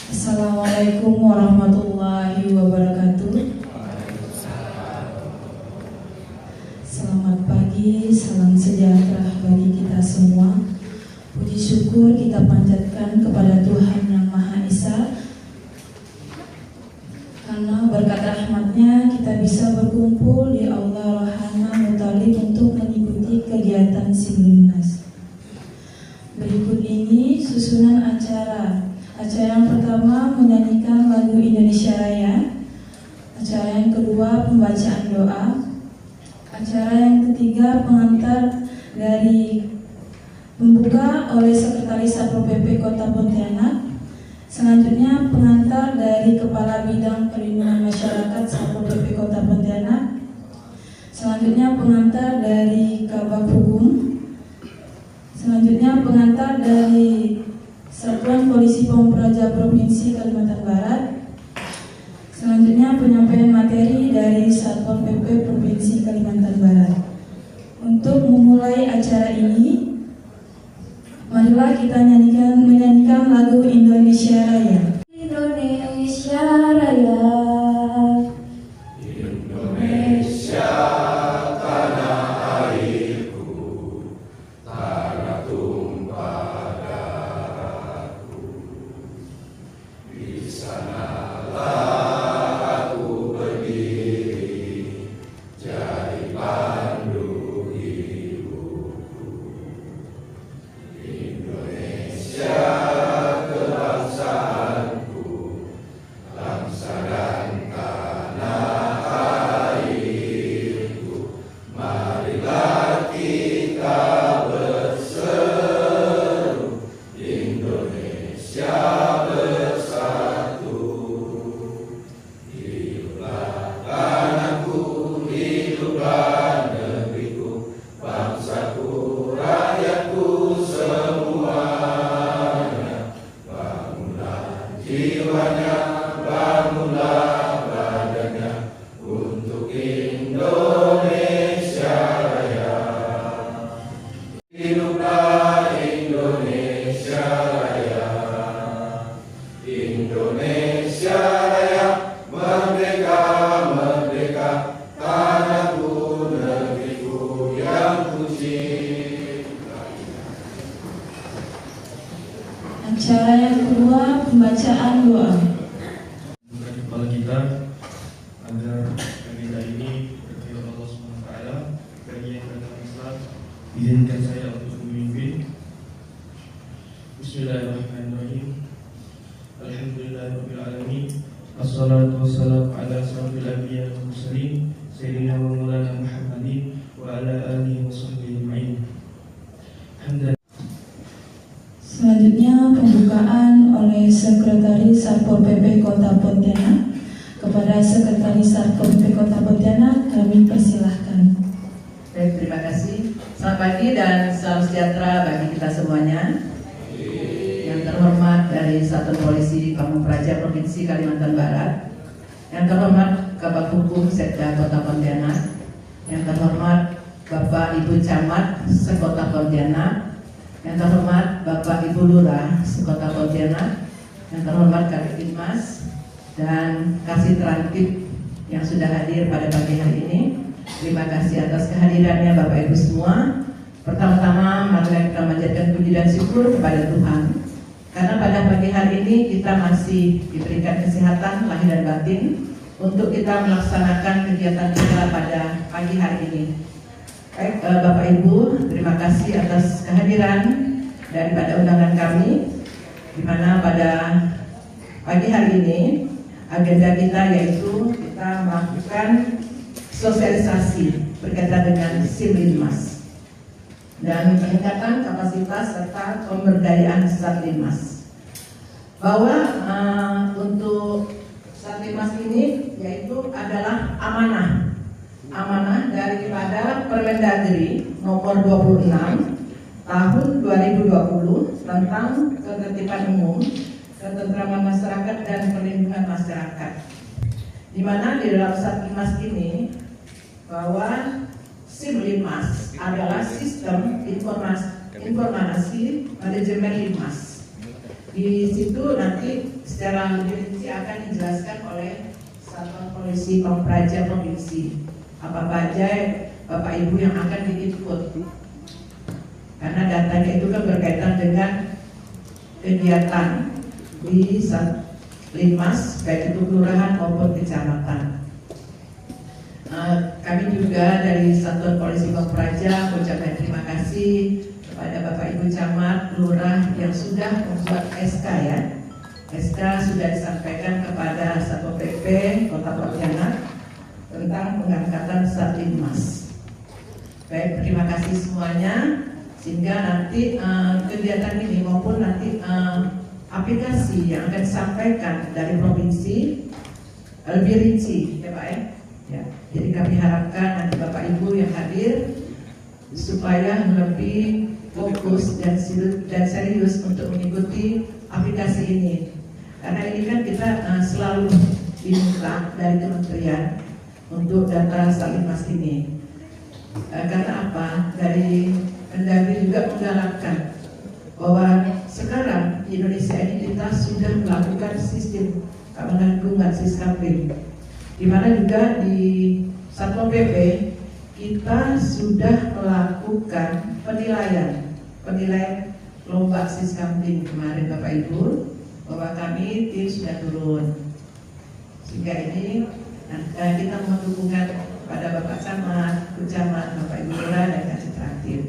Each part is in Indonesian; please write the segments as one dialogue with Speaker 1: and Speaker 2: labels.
Speaker 1: Assalamualaikum warahmatullahi wabarakatuh. Selamat pagi, salam sejahtera bagi kita semua. Puji syukur kita panjatkan kepada Tuhan Yang Maha Esa, karena berkat rahmatnya kita bisa berkumpul di Aula Rohana Mutalib untuk mengikuti kegiatan Simlimnas. Berikut ini susunan acara. Acara yang pertama menyanyikan lagu Indonesia Raya. Acara yang kedua pembacaan doa. Acara yang ketiga pengantar dari pembuka oleh Sekretaris Satpol PP Kota Pontianak. Selanjutnya pengantar dari Kepala Bidang Perlindungan Masyarakat Satpol PP Kota Pontianak. Selanjutnya pengantar dari Kabak Hukum. Selanjutnya pengantar dari Satuan Polisi Pamung Praja Provinsi Kalimantan Barat. Selanjutnya penyampaian materi dari Satpol PP Provinsi Kalimantan Barat. Untuk memulai acara ini, marilah kita menyanyikan lagu Indonesia Raya. Indonesia Raya,
Speaker 2: Indonesia tanah airku, tanah tumpah darahku. Di sanalah aku berdiri, jadi pandu hidupku. Indonesia kebangsaanku, bangsa dan tanah airku. Marilah kita berseru, Indonesia bersatu. Hiduplah tanahku, hiduplah negeriku, bangsaku, rakyatku semuanya. Bangunlah jiwanya, bangunlah badannya untuk Indonesia Raya. Hiduplah Indonesia Raya. Indonesia Raya, merdeka, merdeka, tanahku, negeriku yang ku cinta.
Speaker 1: Acara yang kedua pembacaan doa.
Speaker 3: Bukan kepala kita agar agenda ini berkenan Allah SWT. Bagi yang datang Islam, izinkan saya untuk memimpin. Bismillahirrahmanirrahim. Alhamdulillahirrahmanirrahim. Assalatu wassalamu ala asyrafil anbiya wal mursalin Sayyidina wa maulana Muhammadin wa ala alihi wa sahbihi ajma'in. Hamdan.
Speaker 1: Selanjutnya pembukaan oleh Sekretaris Satpol PP Kota Pontianak. Kepada Sekretaris Satpol PP Kota Pontianak kami persilahkan.
Speaker 4: Baik, terima kasih. Selamat pagi dan salam sejahtera bagi kita semuanya. Yang terhormat dari Satuan Polisi Pamung Praja Provinsi Kalimantan Barat, yang terhormat Kabak Hukum Sekda Kota Pontianak, yang terhormat Bapak Ibu Camat Sekota Pontianak, yang terhormat Bapak Ibu Lurah Sekota Pontianak, yang terhormat Kadifmas dan Kasih Terantib yang sudah hadir pada pagi hari ini. Terima kasih atas kehadirannya Bapak Ibu semua. Pertama-tama marilah kita manjatkan puji dan syukur kepada Tuhan, karena pada pagi hari ini kita masih diberikan kesehatan lahir dan batin untuk kita melaksanakan kegiatan kita pada pagi hari ini. Baik, Bapak Ibu, terima kasih atas kehadiran daripada undangan kami, di mana pada pagi hari ini agenda kita yaitu kita melakukan sosialisasi berkaitan dengan Simlimnas dan peningkatan kapasitas serta pemberdayaan Satlimas. Bahwa untuk Satlimas ini yaitu adalah amanah daripada Permendagri nomor 26 tahun 2020 tentang ketertiban umum, ketentraman masyarakat dan perlindungan masyarakat. Di mana di dalam Satlimas ini bahwa Simlimnas adalah sistem informasi manajemen Limas. Di situ nanti secara lebih rinci akan dijelaskan oleh Satuan Polisi Pamung Praja Provinsi. Apa saja Bapak Ibu yang akan diinput, karena datanya itu kan berkaitan dengan kegiatan di Linmas, baik itu kelurahan maupun kecamatan. Kami juga dari Satuan Polisi Pamung Praja mengucapkan terima kasih kepada Bapak Ibu Camat, Lurah yang sudah membuat SK ya. SK sudah disampaikan kepada Satpol PP Kota Pontianak tentang pengangkatan Satlinmas. Baik, terima kasih semuanya, sehingga nanti kegiatan ini maupun nanti aplikasi yang akan disampaikan dari provinsi lebih rinci ya Pak ya. Jadi kami harapkan nanti Bapak Ibu yang hadir supaya lebih fokus dan serius untuk mengikuti aplikasi ini, karena ini kan kita selalu diminta dari kementerian untuk data Satlinmas ini. Karena apa? Dari Mendagri juga menggalakkan bahwa sekarang di Indonesia ini kita sudah melakukan sistem keamanan lingkungan Siskapling, di mana juga di Satpol PP kita sudah melakukan penilaian lomba Siskapling kemarin Bapak Ibu, bahwa kami tim sudah turun, sehingga ini kita mohon dukungan pada Bapak Camat, Bu Camat, Bapak Ibu Lurah dan Kasih Traktir.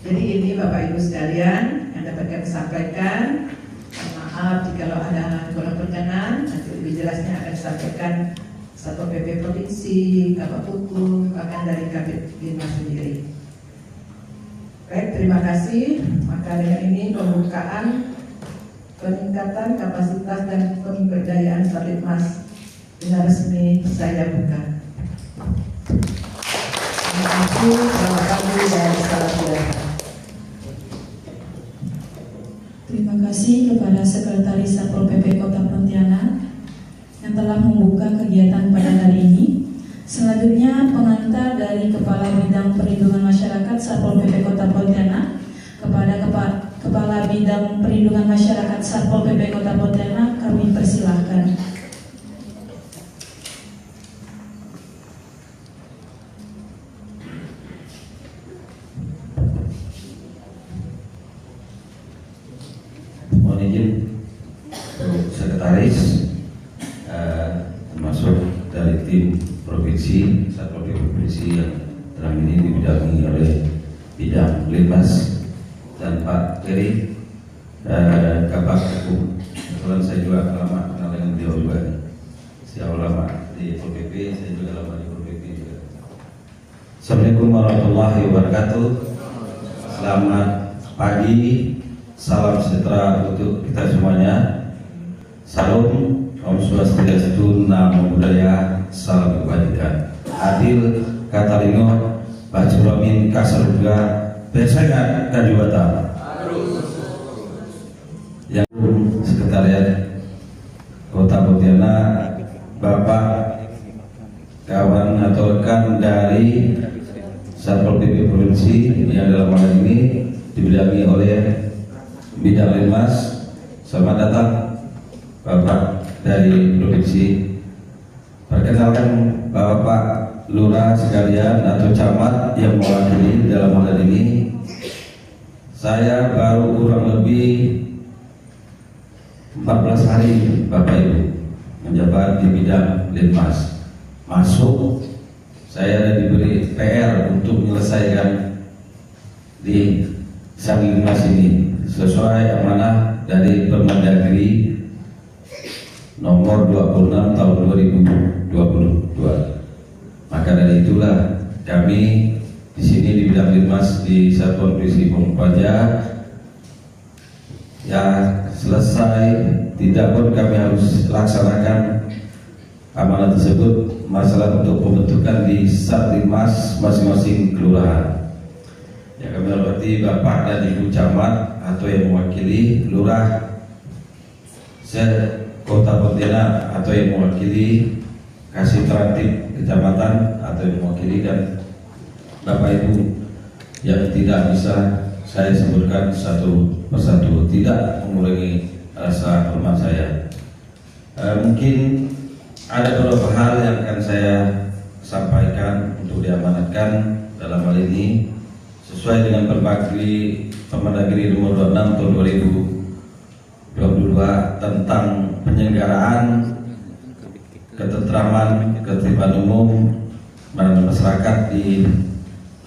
Speaker 4: Jadi ini Bapak Ibu sekalian yang dapat kami sampaikan. Maaf jika ada kurang berkenan, nanti lebih jelasnya akan disampaikan Satpol PP Provinsi, Kabak Hukum, bahkan dari Kabit Linmas sendiri. Baik, terima kasih. Maka dengan ini pembukaan peningkatan kapasitas dan pemberdayaan Satlinmas dengan resmi saya buka. Terima kasih. Selamat pagi dan salam sejahtera.
Speaker 1: Terima kasih kepada Sekretaris Satpol PP Kota Pontianak yang telah membuka kegiatan pada hari ini. Selanjutnya pengantar dari Kepala Bidang Perlindungan Masyarakat Satpol PP Kota Pontianak kepada Kepala Bidang Perlindungan Masyarakat Satpol PP Kota Pontianak kami persilahkan.
Speaker 5: Mohon izin Sekretaris termasuk dari tim provinsi, Satpol PP Provinsi yang dalam ini dibidangi oleh bidang Linmas dan Pak Keri Kabak Hukum. Kebetulan saya juga lama kenal dengan beliau juga. Saya lama di PP, saya juga lama di PP juga. Assalamualaikum warahmatullahi wabarakatuh. Selamat pagi, salam sejahtera untuk kita semuanya. Salam, Om Swastiastu, Namo Buddhaya, salam kebajikan. Adil, Katalingo, Bacuramin, Kasaruga, Besengat, Kadiwata. Yang Sekretariat Kota Pontianak, Bapak, kawan atau rekan dari Satpol PP Provinsi yang dalam hal ini dibidangi oleh Bidang Linmas. Selamat datang Bapak dari Provinsi. Perkenalkan Bapak Lurah sekalian atau Camat yang mewakili dalam hal ini. Saya baru kurang lebih 14 hari Bapak Ibu menjabat di bidang Linmas. Masuk, saya diberi PR untuk menyelesaikan di Satlinmas ini sesuai amanah dari Permendagri nomor 26 tahun 2022. Maka dari itulah kami di sini di bidang Linmas di Satuan Polisi Pamung Praja ya selesai tidak pun kami harus laksanakan amanah tersebut, masalah untuk pembentukan di Satlinmas masing-masing kelurahan. Ya, kami hormati Bapak dan Ibu Camat atau yang mewakili Lurah Kota Pontianak atau yang mewakili Kasih Traktir Kecamatan atau yang mewakili, dan Bapak Ibu yang tidak bisa saya sebutkan satu persatu, tidak mengurangi rasa hormat saya. Mungkin ada beberapa hal yang akan saya sampaikan untuk diamanatkan dalam hal ini sesuai dengan Permendagri nomor 26 tahun 2022 tentang penyelenggaraan ketentraman ketertiban umum masyarakat di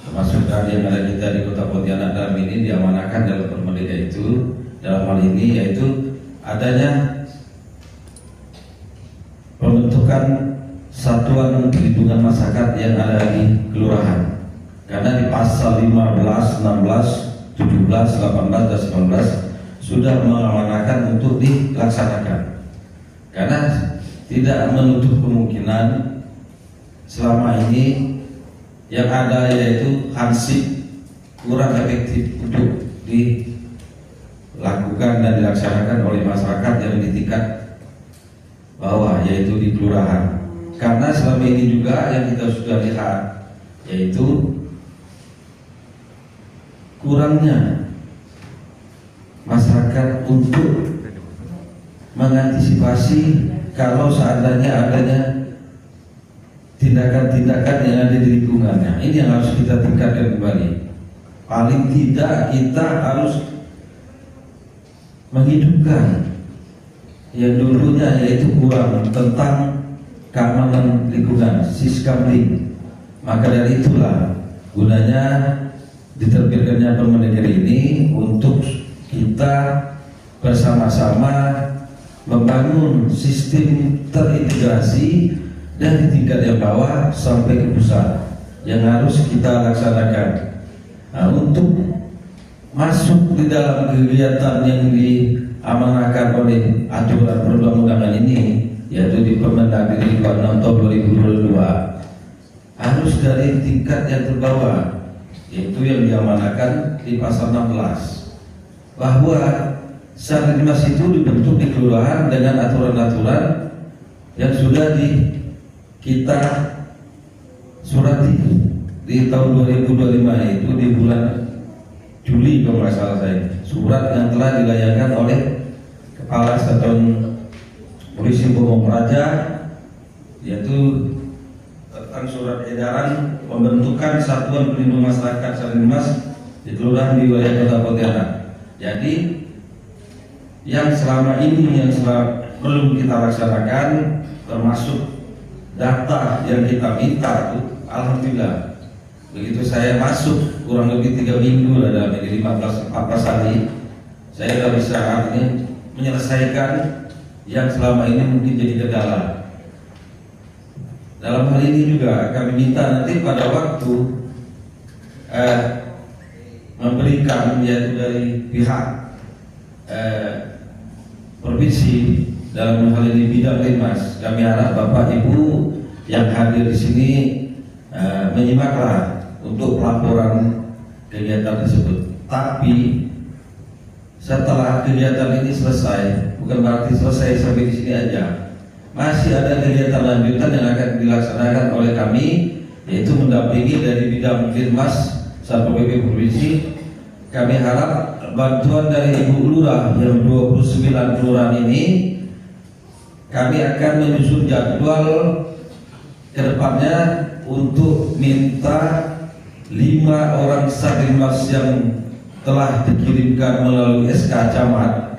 Speaker 5: termasuk yang ada kita di Kota Pontianak dalam ini diamanahkan dalam Permendagri itu dalam hal ini yaitu adanya pembentukan satuan perlindungan masyarakat yang ada di kelurahan. Karena di pasal 15, 16, 17, 18 dan 19 sudah mengamanahkan untuk dilaksanakan. Karena tidak menutup kemungkinan selama ini yang ada yaitu hansip kurang efektif untuk dilakukan dan dilaksanakan oleh masyarakat yang di tingkat bawah yaitu di kelurahan. Karena selama ini juga yang kita sudah lihat yaitu kurangnya masyarakat untuk mengantisipasi kalau seandainya adanya tindakan-tindakan yang ada di lingkungannya. Ini yang harus kita tingkatkan kembali. Paling tidak kita harus menghidupkan yang dulunya yaitu kurang tentang keamanan lingkungan, Siskamling. Maka dari itulah gunanya diterbitkannya Permendagri ini untuk kita bersama-sama membangun sistem terintegrasi dari tingkat yang bawah sampai ke pusat yang harus kita laksanakan. Nah, untuk masuk di dalam kegiatan yang diamanahkan oleh aturan perundang-undangan ini yaitu di Permendagri 26 tahun 2022 harus dari tingkat yang terbawah yaitu yang diamanahkan di pasal 16 bahwa Sardimas itu dibentuk di kelurahan dengan aturan-aturan yang sudah kita surati di tahun 2025 itu di bulan Juli kalau nggak salah saya, surat yang telah dilayangkan oleh Kepala Satuan Polisi Pamung Praja yaitu tentang surat edaran pembentukan Satuan Pelindung Masyarakat Sardimas di kelurahan di wilayah Kota Pontianak. Jadi yang selama ini yang belum kita laksanakan termasuk data yang kita minta itu, alhamdulillah begitu saya masuk kurang lebih 3 minggu dalam ini 14 hari saya sudah bisa artinya menyelesaikan yang selama ini mungkin jadi kendala. Dalam hal ini juga kami minta nanti pada waktu memberikan yaitu dari pihak provinsi dalam hal ini bidang Linmas, kami harap Bapak Ibu yang hadir di sini menyimaklah untuk pelaporan kegiatan tersebut. Tapi setelah kegiatan ini selesai, bukan berarti selesai sampai di sini aja. Masih ada kegiatan lanjutan yang akan dilaksanakan oleh kami, yaitu mendampingi dari bidang Linmas Satpol PP Provinsi. Kami harap bantuan dari Ibu Lurah yang 29 kelurahan ini, kami akan menyusun jadwal ke depannya untuk minta 5 orang Sardimas yang telah dikirimkan melalui SK Camat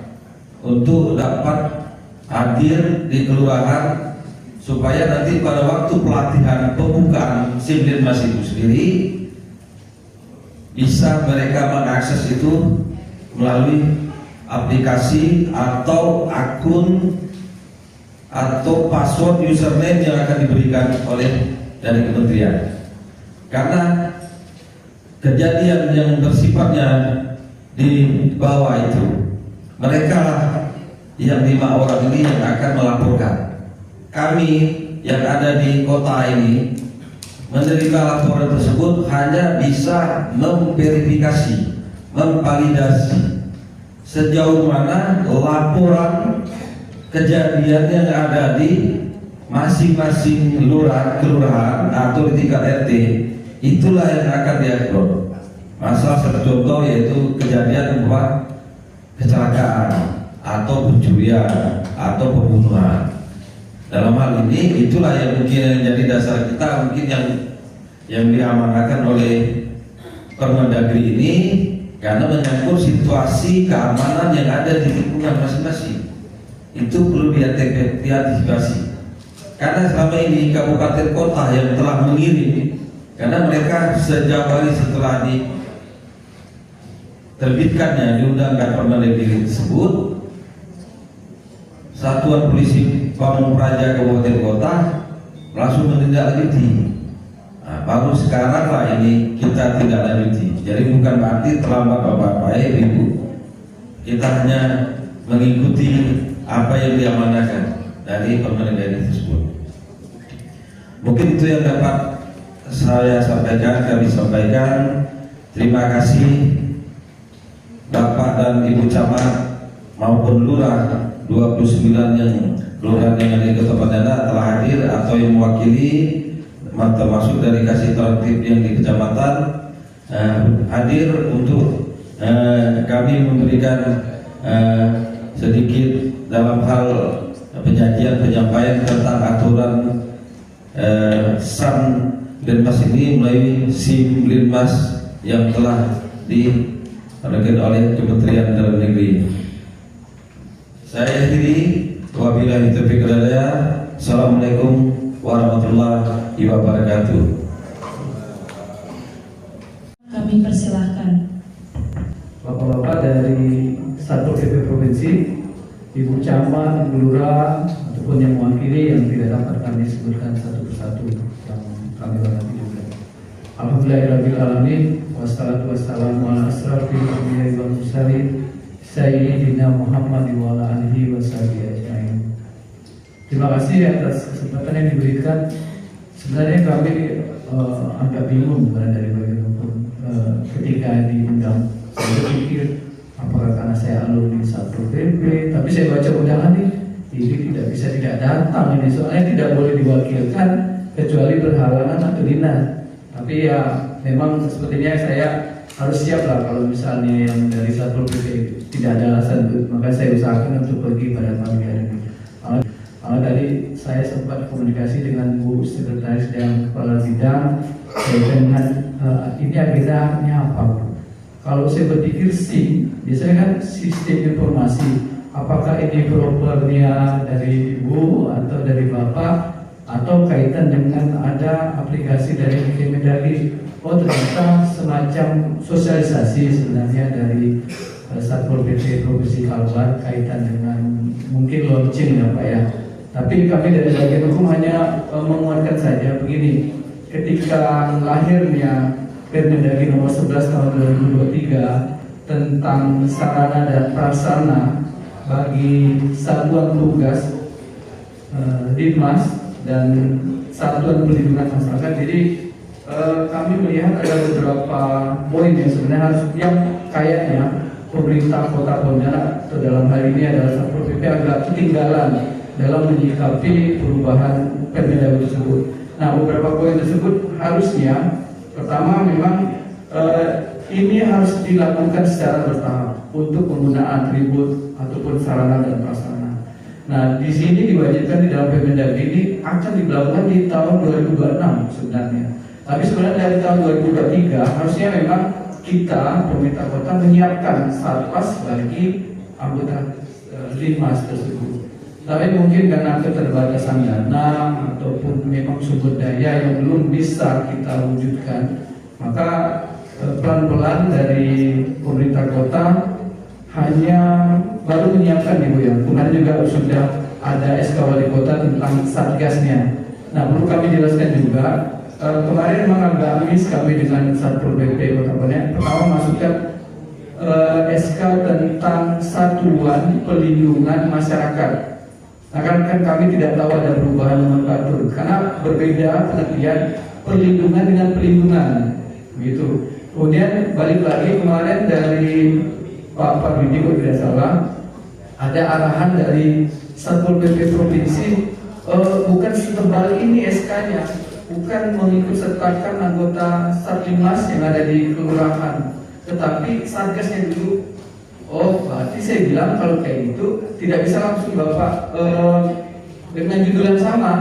Speaker 5: untuk dapat hadir di kelurahan supaya nanti pada waktu pelatihan pembukaan SIM Linmas itu sendiri bisa mereka mengakses itu melalui aplikasi atau akun atau password username yang akan diberikan oleh dari kementerian. Karena kejadian yang bersifatnya di bawah itu mereka yang 5 orang ini yang akan melaporkan. Kami yang ada di kota ini menerima laporan tersebut hanya bisa memverifikasi, memvalidasi sejauh mana laporan kejadian yang ada di masing-masing kelurahan atau di tingkat RT itulah yang akan diupload. Masalah satu contoh yaitu kejadian kecelakaan atau pencurian atau pembunuhan. Dalam hal ini itulah yang mungkin jadi dasar kita, mungkin yang diamanahkan oleh Permendagri ini, karena menyangkut situasi keamanan yang ada di lingkungan masing-masing. Itu perlu diantisipasi. Karena selama ini kabupaten kota yang telah mengirim, karena mereka sejauh hari setelah diterbitkannya diundangkan Permendagri tersebut, Satuan Polisi Pamung Praja Kabupaten Kota langsung menindaklanjuti. Nah, baru sekarang lah ini kita tidak lanjuti. Jadi bukan berarti terlambat Bapak Ibu. Kita hanya mengikuti apa yang diamanahkan dari Permendagri tersebut. Mungkin itu yang dapat saya sampaikan, kami sampaikan. Terima kasih Bapak dan Ibu Camat maupun Lurah 29 yang kelurahan yang ada di Kota Pontianak telah hadir atau yang mewakili, termasuk dari kasih tertib yang di kecamatan hadir untuk kami memberikan sedikit dalam hal penyampaian tentang aturan SAN Linmas ini melalui SIM Linmas yang telah dilakukan oleh Kementerian Dalam Negeri. Saya akhiri, wabillahi taufiq wal hidayah. Assalamualaikum warahmatullahi wabarakatuh.
Speaker 1: Kami persilahkan.
Speaker 6: Bapak-bapak dari Satpol PP Provinsi, Ibu Camat, Ibu Lurah, ataupun yang mewakili yang tidak dapat kami sebutkan satu persatu yang kami hormati juga. Alhamdulillahirabbil alamin, wassalatu wassalamu ala asrofil anbiya'i wal mursalin Sayyidina Muhammad wa ala alihi wa sahbihi ajma'in. Terima kasih atas kesempatan yang diberikan. Sebenarnya kami agak bingung dari bagian hukum ketika diundang. Saya berpikir apakah karena saya alumni Satpol PP, tapi saya baca undangan ini tidak bisa tidak datang ini, soalnya tidak boleh diwakilkan kecuali berhalangan atau dinas. Tapi ya memang sepertinya saya harus siap lah kalau misalnya yang dari Satpol PP tidak ada alasan, maka saya usahakan untuk pergi pada pagi hari ini. Tadi saya sempat komunikasi dengan Bu Sekretaris dan Kepala Bidang dengan ini agendanya apa Bu? Kalau saya berpikir sih, biasanya kan sistem informasi, apakah ini propernya dari Ibu atau dari Bapak, atau kaitan dengan ada aplikasi dari Kemendagri. Oh ternyata semacam sosialisasi sebenarnya dari Satpol PP Provinsi Kalbar kaitan dengan mungkin launching ya Pak ya. Tapi kami dari bagian hukum hanya menguatkan saja begini, ketika lahirnya Permendagri nomor 11 tahun 2023 tentang sarana dan prasarana bagi satuan tugas Linmas dan satuan perlindungan masyarakat. Jadi kami melihat ada beberapa poin yang sebenarnya harus yang kayaknya pemerintah Kota Pontianak atau dalam hal ini adalah Satpol PP agak ketinggalan dalam menyikapi perubahan Permendagri tersebut. Nah, beberapa poin tersebut harusnya pertama memang ini harus dilakukan secara bertahap untuk penggunaan atribut ataupun sarana dan prasarana. Nah, di sini diwajibkan di dalam Permendagri ini akan dilakukan di tahun 2026 sebenarnya. Tapi sebenarnya dari tahun 2023 harusnya memang kita pemerintah kota menyiapkan satpas bagi anggota Linmas tersebut. Tapi mungkin karena keterbatasan dana ataupun memang sumber daya yang belum bisa kita wujudkan, maka pelan-pelan dari pemerintah kota hanya baru menyiapkan Ibu ya. Kemarin juga sudah ada SK Wali Kota tentang satgasnya. Nah, perlu kami jelaskan juga, kemarin memang agak miss kami dengan Satpol PP Kota Pontianak. Pertama masukkan SK tentang Satuan Pelindungan Masyarakat. Nah, kan kami tidak tahu ada perubahan nomenklatur karena berbeda pengertian perlindungan dengan pelindungan, begitu. Kemudian balik lagi kemarin dari Pak Parwidi kalau tidak salah ada arahan dari Satpol PP Provinsi bukan setebal ini SK-nya, bukan mengikut sertakan anggota Satlinmas yang ada di kelurahan, tetapi satgasnya dulu Oh, berarti saya bilang kalau kayak gitu tidak bisa langsung Bapak dengan judul yang sama.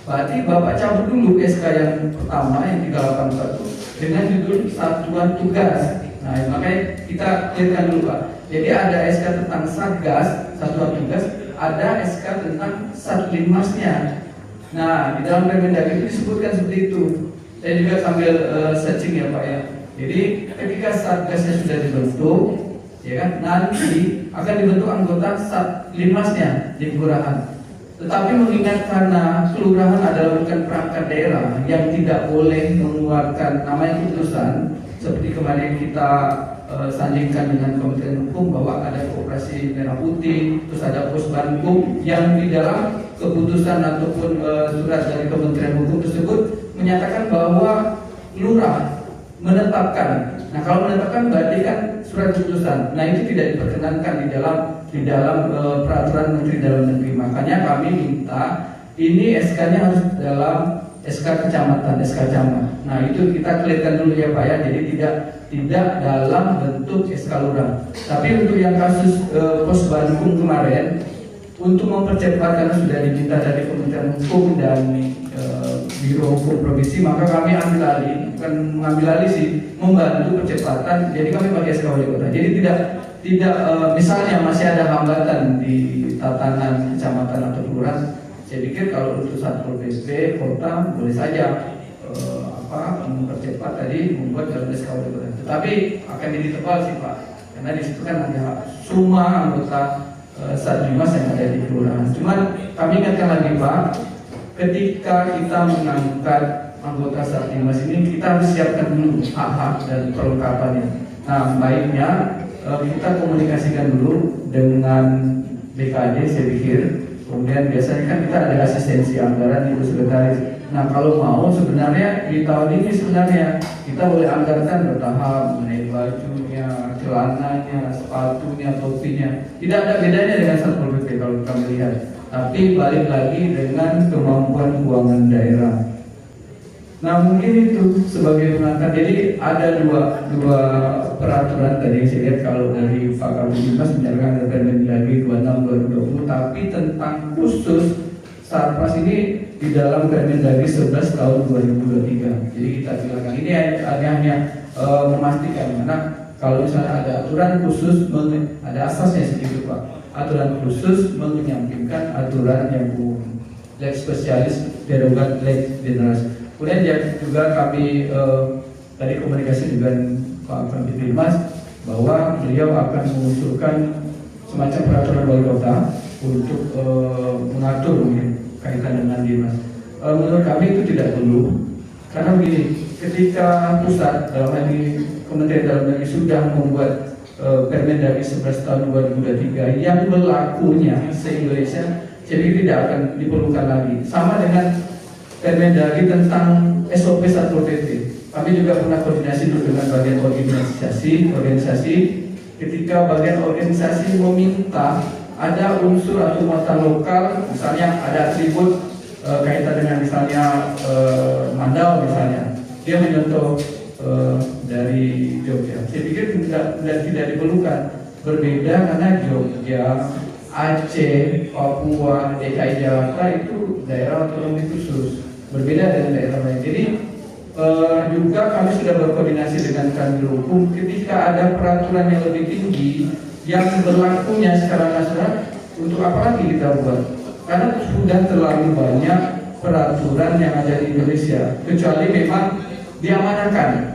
Speaker 6: Berarti Bapak cabut dulu SK yang pertama yang 381 dengan judul satuan tugas. Nah, makanya kita clearkan dulu Pak. Jadi ada SK tentang Satgas, satuan tugas, ada SK tentang Satlinmasnya. Nah, di dalam Permendagri itu disebutkan seperti itu. Saya juga sambil searching ya Pak ya. Jadi ketika Satgasnya sudah dibentuk, ya kan, nanti akan dibentuk anggota Satlinmasnya di kelurahan. Tetapi mengingat karena kelurahan adalah bukan perangkat daerah yang tidak boleh mengeluarkan namanya keputusan, seperti kemarin kita sandingkan dengan Kementerian Hukum bahwa ada Koperasi Merah Putih, terus ada Posbankum yang di dalam keputusan ataupun surat dari Kementerian Hukum tersebut menyatakan bahwa lurah menetapkan. Nah, kalau menetapkan berarti kan surat keputusan. Nah, itu tidak diperkenankan di dalam peraturan Menteri Dalam Negeri. Makanya kami minta ini SK-nya harus dalam SK kecamatan, SK camat. Nah, itu kita clearkan dulu ya Pak ya. Jadi tidak dalam bentuk SK lurah. Tapi untuk yang kasus Posbankum kemarin, untuk mempercepat karena sudah diminta dari Kementerian Hukum dan Biro Hukum Provinsi, maka kami ambil alih, bukan mengambil alih sih, membantu percepatan. Jadi kami pakai SK wali kota. Jadi tidak misalnya masih ada hambatan di tatanan kecamatan atau kelurahan. Saya pikir kalau untuk Satpol PP kota boleh saja mempercepat tadi membuat jalur SK wali kota. Tetapi akan jadi tebal sih Pak, karena di situ kan ada semua anggota Satlimas yang ada di kelurahan. Cuman kami ingatkan lagi Pak, ketika kita mengangkat anggota Satlimas ini, kita harus siapkan dulu hak-hak dan perlengkapannya. Nah, baiknya kita komunikasikan dulu dengan BKD, saya pikir. Kemudian biasanya kan kita ada asistensi anggaran Ibu Sekretaris. Nah, kalau mau sebenarnya di tahun ini sebenarnya kita boleh anggarkan bertahap mengenai bajunya, celananya, sepatunya, topinya. Tidak ada bedanya dengan Satpol PP kalau kami lihat. Tapi balik lagi dengan kemampuan keuangan daerah. Nah, mungkin itu sebagai pengantar. Jadi ada dua peraturan tadi saya lihat kalau dari Pak Kabinmas menyatakan ada Permendagri 26/2020, tapi tentang khusus Satpas ini di dalam Permendagri 11 tahun 2023. Jadi kita silakan ini hanya memastikan karena kalau misalnya ada aturan khusus, ada asasnya sedikit Pak. Aturan khusus menyampingkan aturan yang umum. Lex spesialis derogat lex generis. Kemudian juga kami tadi komunikasi dengan Pak Kabinmas bahwa beliau akan mengusulkan semacam peraturan wali kota untuk mengatur mungkin kaitan dengan dinas. Menurut kami itu tidak perlu, karena begini, ketika pusat dalam hal ini Kementerian Dalam Negeri sudah membuat Permendagri 11 tahun 2023 yang berlakunya se-Indonesia, jadi tidak akan diperlukan lagi. Sama dengan Permendagri tentang SOP Satpol PP. Kami juga pernah koordinasi dulu dengan bagian organisasi. Ketika bagian organisasi meminta ada unsur atau muatan lokal, misalnya ada atribut kaitan dengan misalnya Mandau misalnya, dia menyontoh dari Jogja. Saya pikir tidak diperlukan. Berbeda karena Jogja, Aceh, Papua, DKI Jakarta itu daerah otonomi khusus. Berbeda dengan daerah lain. Jadi juga kami sudah berkoordinasi dengan Kanwil Hukum ketika ada peraturan yang lebih tinggi yang berlakunya secara nasional, untuk apa lagi kita buat? Karena sudah terlalu banyak peraturan yang ada di Indonesia, kecuali memang diamanahkan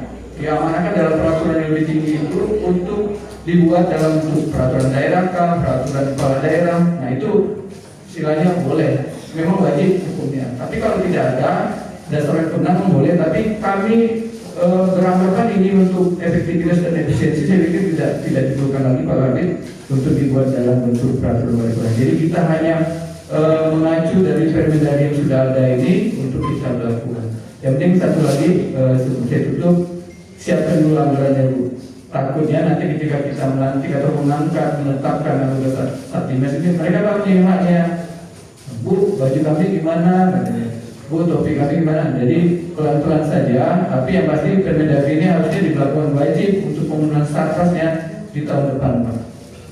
Speaker 6: dalam peraturan yang lebih tinggi itu untuk dibuat dalam bentuk peraturan daerah kah, peraturan kepala daerah. Nah, itu istilahnya boleh, memang wajib hukumnya. Tapi kalau tidak ada dasar kewenangan boleh, tapi kami beranggapan ini untuk efektivitas dan efisiensi, saya pikir tidak diperlukan lagi Pak Kabit untuk dibuat dalam bentuk peraturan wali kota. Jadi kita hanya mengacu dari Permendagri yang sudah ada ini untuk kita lakukan. Yang penting satu lagi sebelum saya tutup, siapkan dulu anggarannya Bu. Takutnya nanti ketika kita melantik atau mengangkat, menetapkan anggota Satlimas ini, mereka tahu haknya. Bu, baju kami gimana? Bu, topi kami gimana? Jadi pelan-pelan saja. Tapi yang pasti Permendagri ini harusnya dilakukan wajib untuk penggunaan Satpasnya di tahun depan, Pak.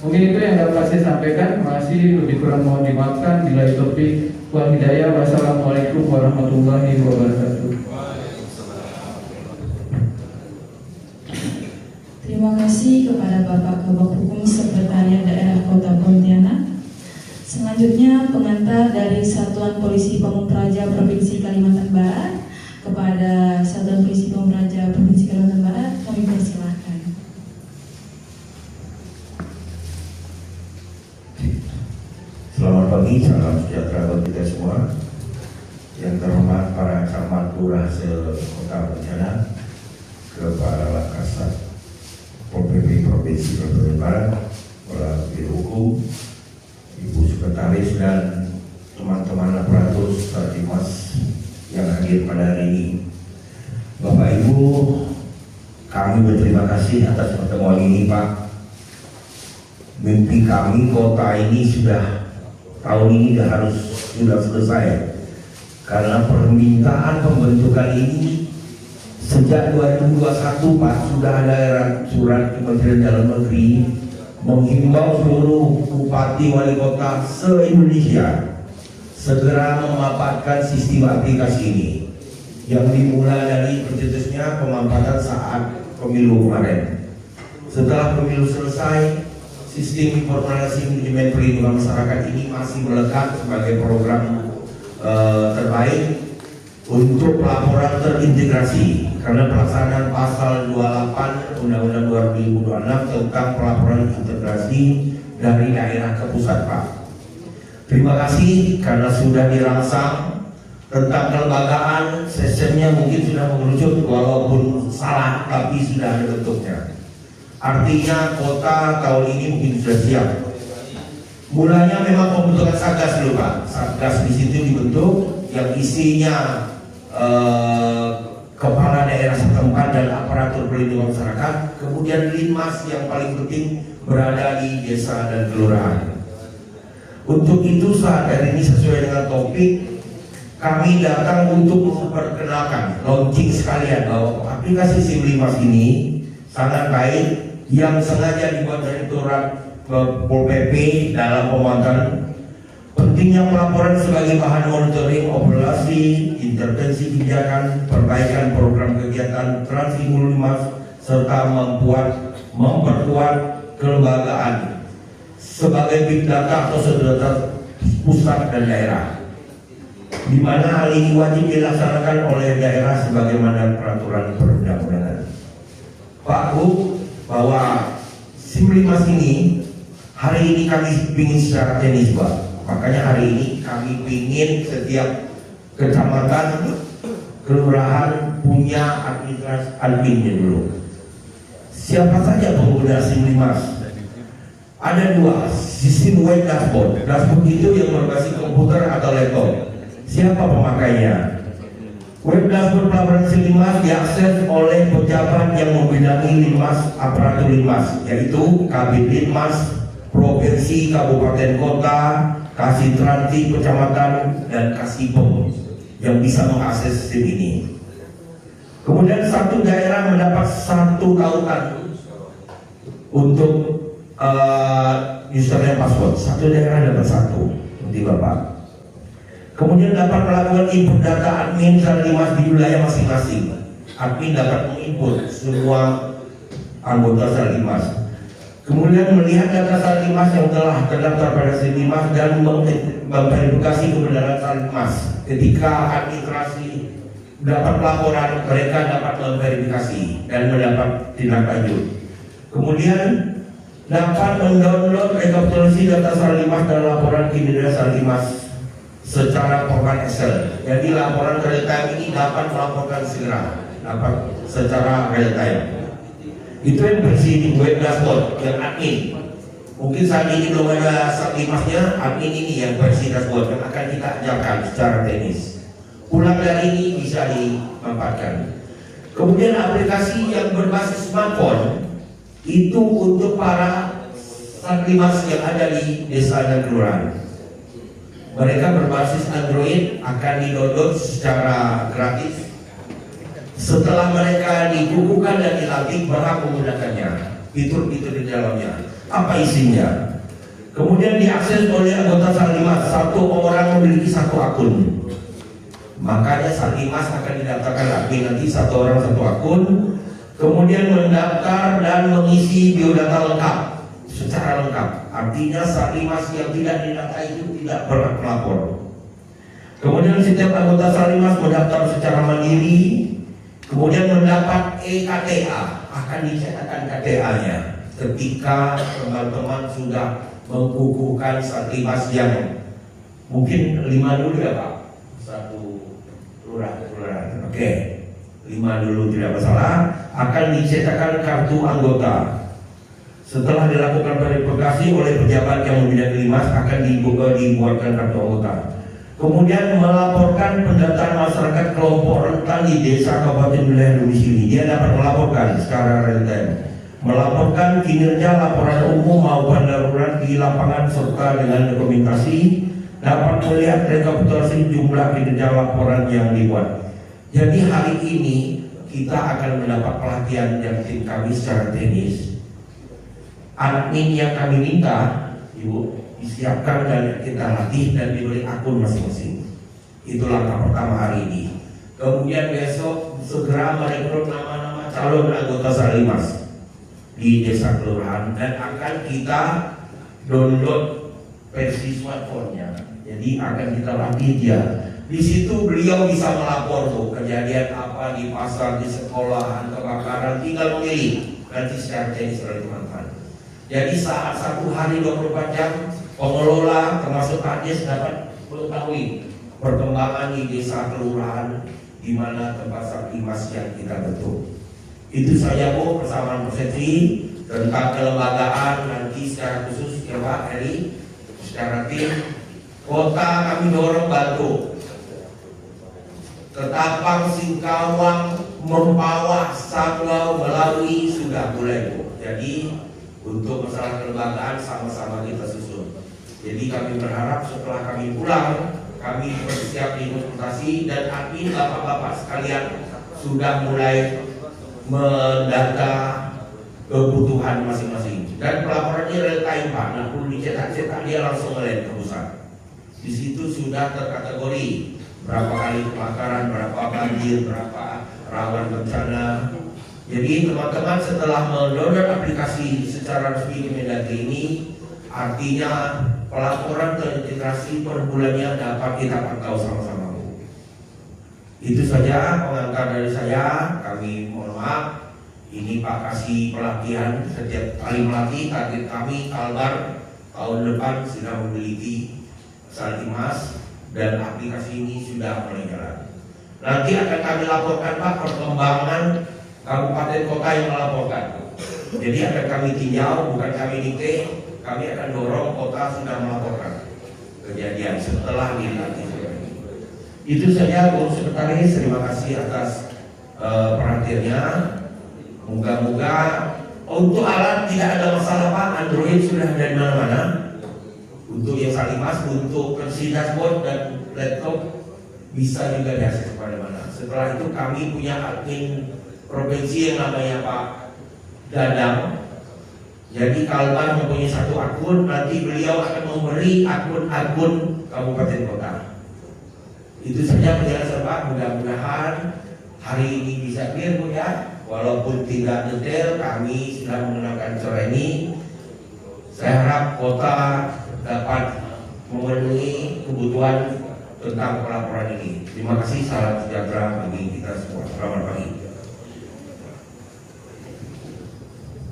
Speaker 6: Mungkin itu yang dapat saya sampaikan. Terima kasih, lebih kurang mohon dimaafkan. Bila taufiq wal hidayah. Wassalamualaikum warahmatullahi wabarakatuh.
Speaker 1: Terima kasih kepada Bapak Kabak Hukum Sekretariat Daerah Kota Pontianak. Selanjutnya pengantar dari Satuan Polisi Pamung Praja Provinsi Kalimantan Barat kepada Satuan Polisi Pamung Praja Provinsi Kalimantan Barat, kami persilahkan.
Speaker 7: Selamat pagi, salam sejahtera bagi kita semua. Yang terhormat para camat lurah se-Kota Pontianak, Kepala Kasat Pol PP Provinsi Kalimantan Barat, Kepala Biro Hukum, Ibu Sekretaris dan teman-teman aparatur serta Dimas yang hadir pada hari ini. Bapak Ibu, kami berterima kasih atas pertemuan ini, Pak. Mimpi kami kota ini tahun ini sudah selesai, karena permintaan pembentukan ini sejak 2021, Pak, sudah ada surat Kementerian Dalam Negeri menghimbau seluruh bupati wali kota se-Indonesia segera memanfaatkan sistem aplikasi ini yang dimulai dari pencetusnya pemanfaatan saat pemilu kemarin. Setelah pemilu selesai, sistem informasi manajemen perlindungan masyarakat ini masih melekat sebagai program terbaik untuk pelaporan terintegrasi karena pelaksanaan pasal 28 Undang-Undang 2026 tentang pelaporan integrasi dari daerah ke pusat, Pak. Terima kasih karena sudah dirangsang. Tentang kelembagaan, sistemnya mungkin sudah mengerucut walaupun salah, tapi sudah ada bentuknya. Artinya kota tahun ini mungkin sudah siap. Mulanya memang pembentukan satgas dulu, Pak. Satgas di situ dibentuk yang isinya kepala daerah setempat dan aparatur perlindungan masyarakat. Kemudian Linmas yang paling penting berada di desa dan kelurahan. Untuk itu saat hari ini sesuai dengan topik, kami datang untuk memperkenalkan launching sekalian bahwa aplikasi SIM Linmas ini sangat baik, yang sengaja dibuat dari Direktorat Pol PP dalam pemantauan pentingnya pelaporan sebagai bahan monitoring operasi, intervensi kebijakan, perbaikan program kegiatan Trans-Hulu Linmas, serta memperkuat kelembagaan sebagai big data atau data pusat dan daerah, di mana hal ini wajib dilaksanakan oleh daerah sebagaimana peraturan perundang-undangan. Pak Bu, bahwa SIM Linmas ini hari ini kami ingin secara teknis, Pak. Makanya hari ini kami ingin setiap kecamatan, kelurahan punya administrasi adminnya dulu. Siapa saja pengguna SIM Linmas? Ada dua, sistem web dashboard. Dashboard itu yang berbasis komputer atau laptop. Siapa pemakainya? Web dashboard pelaporan SIM Linmas diakses oleh pejabat yang membidangi Linmas, aparatur Linmas, yaitu Kabid Linmas, provinsi, kabupaten, kota, Kasitranti, kecamatan, dan Kasipem yang bisa mengakses sistem ini. Kemudian satu daerah mendapat satu tautan untuk username password. Satu daerah dapat satu, nanti Bapak. Kemudian dapat melakukan input data admin Linmas di wilayah masing-masing. Admin dapat menginput semua anggota Linmas. Kemudian melihat data Linmas yang telah terdaftar pada Linmas dan memverifikasi kebenaran Linmas. Ketika administrasi dapat laporan, mereka dapat memverifikasi dan mendapat tindak lanjut. Kemudian dapat mendownload rekapitulasi data Linmas dan laporan kinerja Linmas secara format Excel. Jadi laporan real time ini dapat melaporkan segera, dapat secara real time. Itu yang versi di web dashboard yang admin. Mungkin saat ini belum ada Linmasnya, admin ini yang versi dashboard yang akan kita ajarkan secara teknis. Pulang dari ini bisa dimanfaatkan. Kemudian aplikasi yang berbasis smartphone itu untuk para Linmas yang ada di desa dan kelurahan. Mereka berbasis Android, akan di-download secara gratis. Setelah mereka dibukukan dan dilatih berhak menggunakannya. fitur-fitur di dalamnya. Apa isinya? Kemudian diakses oleh anggota Salimas, satu orang memiliki satu akun. Makanya Salimas akan didaftarkan admin nanti, satu orang satu akun. Kemudian mendaftar dan mengisi biodata lengkap secara lengkap. Artinya Salimas yang tidak didata itu tidak berhak melapor. Kemudian setiap anggota Salimas mendaftar secara mandiri. Kemudian mendapat EKTA, akan dicetakkan KTA-nya ketika teman-teman sudah mengukuhkan Salimas yang mungkin 5 dulu ya Pak, 1 kelurahan. Oke, 5 dulu tidak masalah. Akan dicetakkan kartu anggota. Setelah dilakukan verifikasi oleh pejabat yang membidangi Limas, akan dibuatkan kartu anggota. Kemudian melaporkan pendataan masyarakat kelompok rentan di desa kabupaten wilayah domisili. Dia dapat melaporkan secara real time, melaporkan kinerja laporan umum maupun darurat di lapangan serta dengan dokumentasi, dapat melihat rekapitulasi jumlah kinerja laporan yang dibuat. Jadi hari ini kita akan mendapat pelatihan yang tim kami secara teknis. Admin yang kami minta, Ibu, disiapkan dan kita latih dan diberi akun masing-masing. Itu langkah pertama hari ini. Kemudian besok segera merekrut nama-nama calon anggota Salimas di desa kelurahan dan akan kita download versi smartphone-nya. Jadi akan kita latih dia. Di situ beliau bisa melapor tuh kejadian apa di pasar, di sekolahan, kebakaran, tinggal memilih nanti secara teknis oleh teman-teman. Jadi saat 1 hari 24 jam pengelola termasuk Kades dapat mengetahui perkembangan di desa kelurahan di mana tempat Salimas yang kita bentuk. Itu saja Bu persamaan persepsi tentang kelembagaan nanti secara khusus ya Pak Heri, secara tim kota kami dorong bantu. Ketapang, Singkawang, Mempawah, Sanggau, Melawi sudah mulai Bu. Jadi untuk masalah kelembagaan sama-sama kita susun. Jadi kami berharap setelah kami pulang, kami bersiap di konsultasi dan admin bapak-bapak sekalian sudah mulai mendata kebutuhan masing-masing. Dan pelaporannya real time Pak, nah perlu dicetak-cetak dia langsung melihat ke pusat. Di situ sudah terkategori berapa kali kebakaran, berapa banjir, berapa rawan bencana. Jadi teman-teman setelah mendownload aplikasi secara resmi di Mendagri ini, artinya pelaporan terintegrasi per bulannya dapat kita pantau sama-sama. Itu saja pengantar dari saya. Kami mohon maaf, ini Pak kasih pelatihan setiap kali melatih. Target kami Kalbar tahun depan sudah memiliki Salimas dan aplikasi ini sudah mulai jalan. Nanti akan kami laporkan Pak perkembangan kabupaten kota yang melaporkan. Jadi akan kami tinjau, bukan kami dikte, kami akan dorong kota sudah melaporkan kejadian setelah dilatih. Itu saja Bu Sekretaris, terima kasih atas perhatiannya. Moga-moga untuk alat tidak ada masalah Pak, Android sudah dari mana-mana. Untuk yang Salimas, untuk versi dashboard dan laptop bisa juga diakses kemana-mana. Setelah itu kami punya admin provinsi yang namanya Pak Dadang. Jadi Kalbar mempunyai satu akun, nanti beliau akan memberi akun-akun kabupaten kota. Itu saja penjelasan Pak, mudah-mudahan hari ini bisa clear Bu ya. Walaupun tidak detail, kami sudah menggunakan cara ini. Saya harap kota dapat memenuhi kebutuhan tentang pelaporan ini. Terima kasih, salam sejahtera bagi kita semua. Selamat pagi.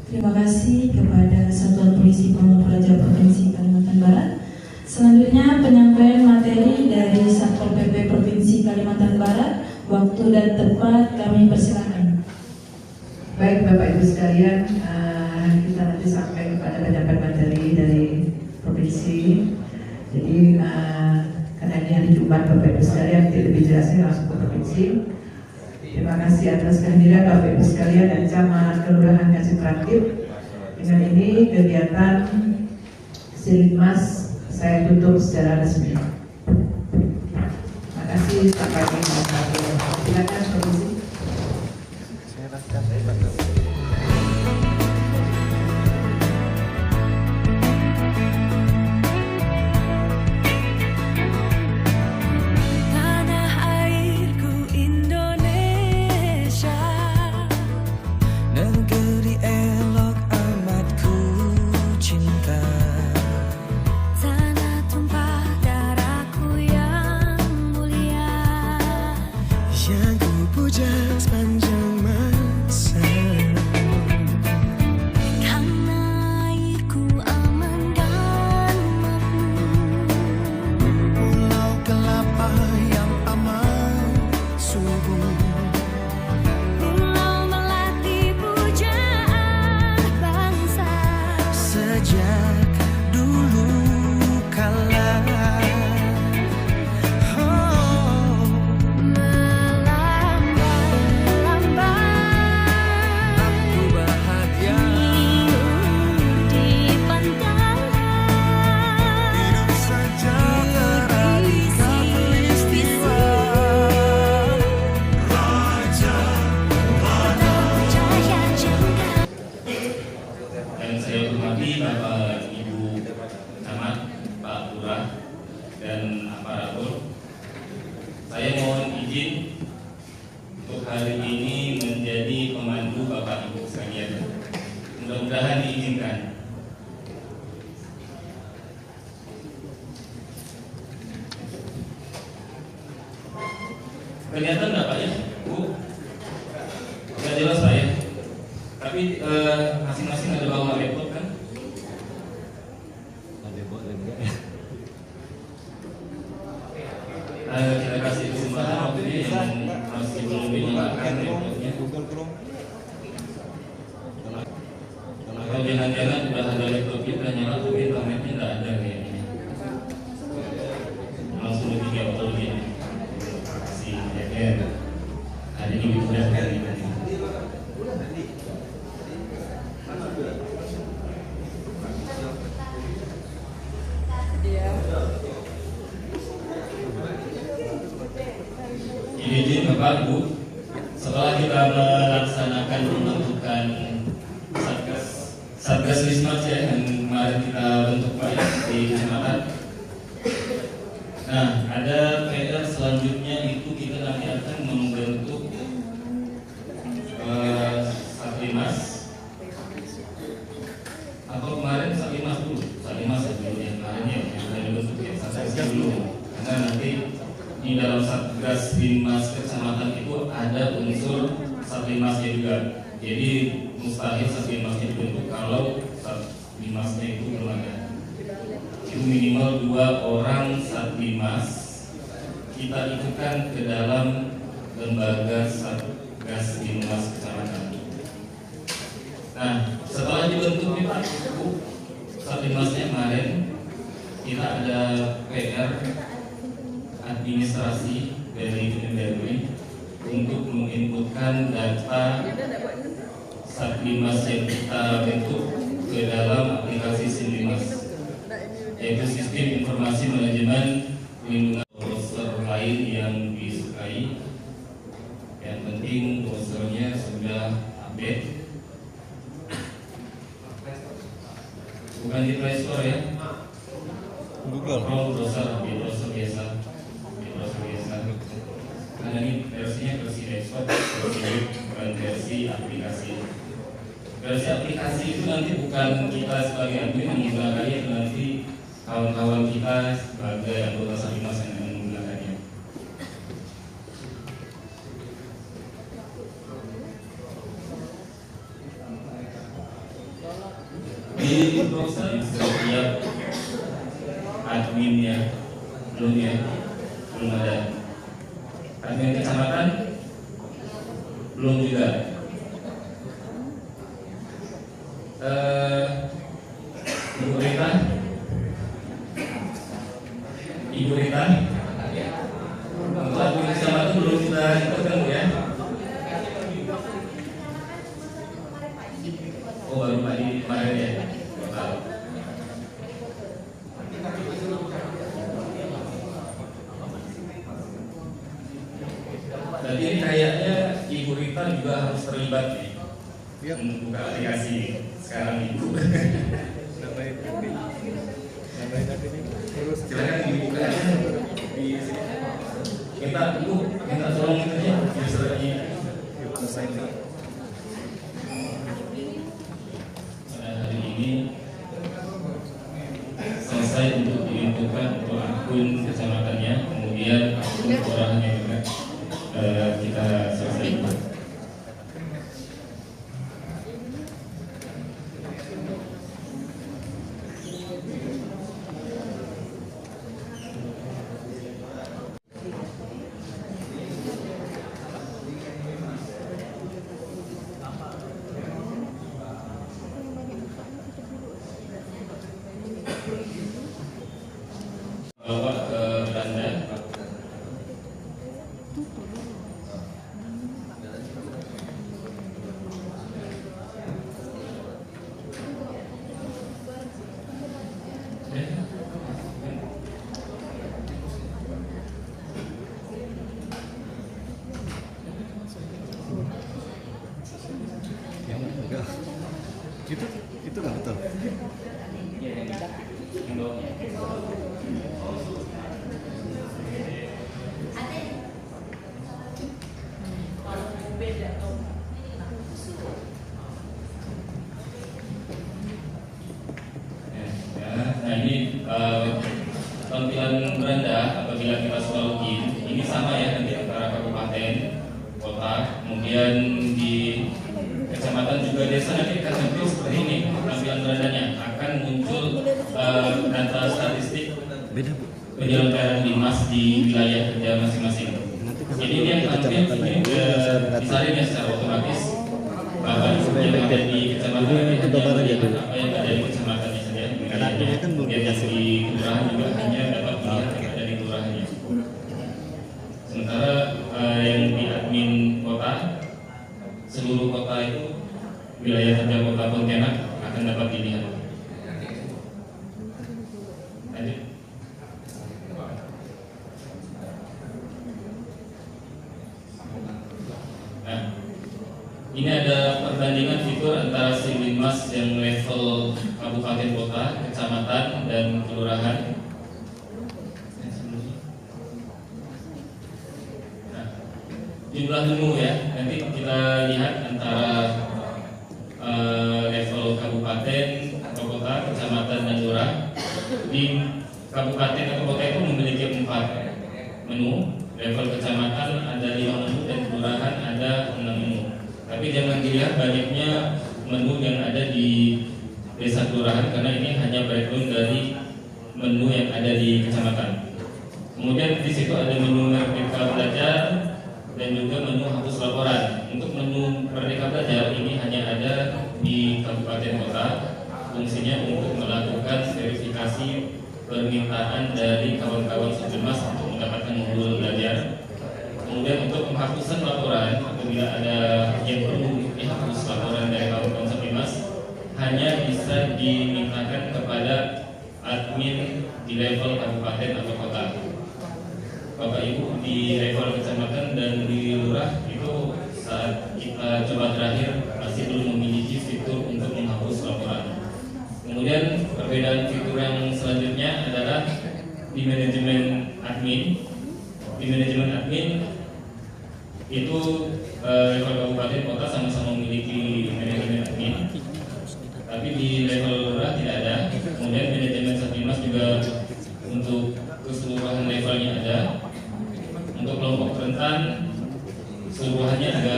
Speaker 1: Terima kasih kepada Satuan Polisi Pamung Praja Provinsi Kalimantan Barat. Selanjutnya penyampaian materi dari Satpol PP Provinsi Kalimantan Barat. Waktu dan tempat kami persilakan.
Speaker 4: Baik Bapak Ibu sekalian, kita nanti sampai kepada penyampaian materi dari provinsi. Jadi karena ini hari Jumat Bapak Ibu sekalian, lebih jelasnya langsung ke provinsi. Terima kasih atas kehadiran Bapak Ibu sekalian dan camat kelurahan Kasih Praktik. Dengan ini kegiatan Salimas saya tutup secara resmi. Terima kasih. Sampai jumpa. Silakan provinsi.
Speaker 3: dan aparatur. Saya mohon izin untuk hari ini menjadi pemandu Bapak Ibu sekalian. Mudah-mudahan diizinkan. Kelihatan nggak Pak ya, Bu? Nggak jelas Pak ya. Tapi masing-masing ada bawa laptop kan? Kita kasih kesempatan waktunya yang masih belum dinyalakan laptopnya. Kalau jangan-jangan udah ada laptop kita nyala tapi internetnya nggak ada kayaknya. Langsung lebih auto begini. Kasih ya. Ada di video kan ini. Izin Bapak Bu, setelah kita melaksanakan pembentukan Satgas Lismas ya yang kemarin kita bentuk Pak ya, di kecamatan. Nah, ada PR selanjutnya itu kita nanti akan membentuk Satlimas. Atau kemarin Satlimas dulu, Satlimas dulu yang kemarin ya yang sudah dibentuk ya Satgas dulu. Karena nanti di dalam Satgas Limas Kecamatan itu ada unsur Satlimasnya juga. Jadi mustahil Satlimasnya dibentuk kalau Satlimasnya itu belum ada. Itu minimal 2 orang Satlimas kita ikutkan ke dalam lembaga Satgas Limas Kecamatan. Nah, setelah dibentuk Pak Satlimasnya kemarin kita ada PR administrasi dari Kemendagri untuk menginputkan data Satlimas yang kita bentuk ke dalam aplikasi Sinlimas, yaitu Sistem Informasi Manajemen Pelindungan. Browser lain yang disukai, yang penting browsernya sudah update, bukan di Play Store ya, Google browser, di browser biasa. Karena ini versinya versi desktop, bukan versi aplikasi. Versi aplikasi itu nanti bukan kita sebagai admin yang menggunakannya, itu nanti kawan-kawan kita sebagai anggota Satlimas yang akan menggunakannya. Di browser setiap adminnya belum ada. Admin kecamatan belum juga. Ibu Rita, untuk admin kecamatan belum kita ikutkan Bu ya. Oh baru Pak di kemarin ya. Jadi ini kayaknya Ibu Rita juga harus terlibat nih untuk buka aplikasi sekarang Ibu. Silakan dibuka aja di sini. Minta tolong itu ya usernya. Pada hari ini selesai untuk diinputkan untuk akun kecamatannya, kemudian akun kelurahannya juga kita selesaikan. Bawa ke beranda. beranda apabila kita sudah login, ini sama ya nanti antara kabupaten, kota, kemudian di kecamatan juga desa nanti akan tampil seperti ini tampilan berandanya, akan muncul data statistik penyelenggaraan Linmas di wilayah kerja masing-masing. Jadi ini yang tampil ini disalin ya secara otomatis bahwa yang ada di kecamatan ini hanya melihat apa yang ada di kecamatannya saja. Kemudian yang di kelurahan juga hanya dapat melihat yang ada di kelurahannya. Sementara yang di admin kota, seluruh kota itu wilayah kerja kota Pontianak akan dapat dilihat. Lanjut. Nah, ini ada perbandingan fitur antara SIM Linmas yang level kabupaten kota, kecamatan, dan kelurahan. Nah, jumlah menu ya, nanti kita lihat antara level kabupaten atau kota, kecamatan, dan lurah. Di kabupaten atau kota itu memiliki 4 menu, level kecamatan ada 5 menu, dan kelurahan ada 6 menu. Tapi jangan dilihat banyaknya menu yang ada di desa kelurahan karena ini hanya breakdown dari menu yang ada di kecamatan. Kemudian di situ ada menu Merdeka Belajar dan juga menu hapus laporan. Untuk menu Merdeka Belajar ini hanya ada di kabupaten kota, fungsinya untuk melakukan verifikasi permintaan dari kawan-kawan Sipilmas untuk mendapatkan modul belajar. Kemudian untuk penghapusan laporan, apabila ada yang perlu dihapus laporan dari kawan-kawan Sipilmas, hanya bisa dimintakan kepada admin di level kabupaten atau kota. Bapak Ibu di level kecamatan dan di lurah itu saat kita coba terakhir masih belum memiliki fitur untuk menghapus laporan. Kemudian perbedaan fitur yang selanjutnya adalah di manajemen admin. Di manajemen admin itu level kabupaten kota sama-sama memiliki manajemen admin, tapi di level lurah tidak ada. Kemudian manajemen Sipilmas juga untuk keseluruhan levelnya ada. Untuk kelompok rentan keseluruhannya ada.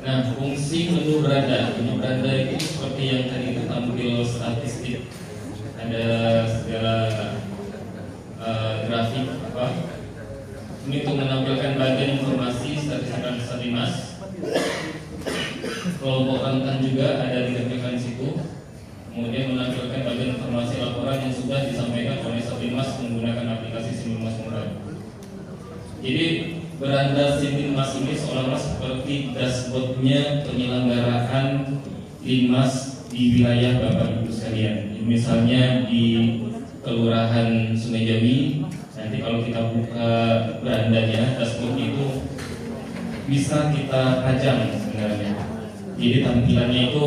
Speaker 3: Nah, fungsi menu beranda itu seperti yang tadi itu tampil statistik, ada segala grafik apa. Ini untuk menampilkan bagian informasi statistik Sipilmas. Kelompok rentan juga ada ditampilkan di situ. Kemudian menampilkan bagian informasi laporan yang sudah disampaikan oleh Sipilmas menggunakan aplikasi Sipilmas Mobile. Jadi beranda Sipilmas ini seolah-olah seperti dashboardnya penyelenggaraan Linmas di wilayah Bapak Ibu sekalian. Misalnya di Kelurahan Sungai Jawi, nanti kalau kita buka berandanya, dashboard itu bisa kita pajang sebenarnya. Jadi tampilannya itu